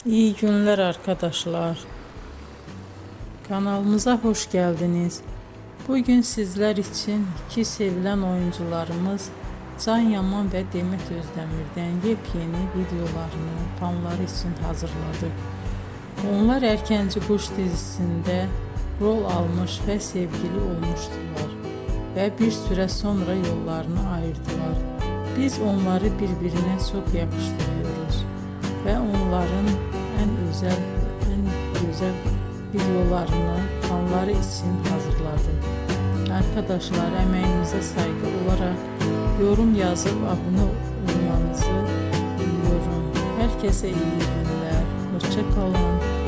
İyi günler arkadaşlar. Kanalımıza hoş geldiniz. Bugün sizler için iki sevilen oyuncularımız Can Yaman ve Demet Özdemir'den yepyeni videolarını fanları için hazırladık. Onlar Erkenci Kuş dizisinde rol almış ve sevgili olmuştular ve bir süre sonra yollarını ayırdılar. Biz onları birbirine çok yakıştırıyoruz ve onların en güzel videolarını fanları için hazırladık. Arkadaşlar, emeğinize saygı olarak yorum yazıp abone olmanızı diliyorum. Herkese iyi günler. Hoşça kalın.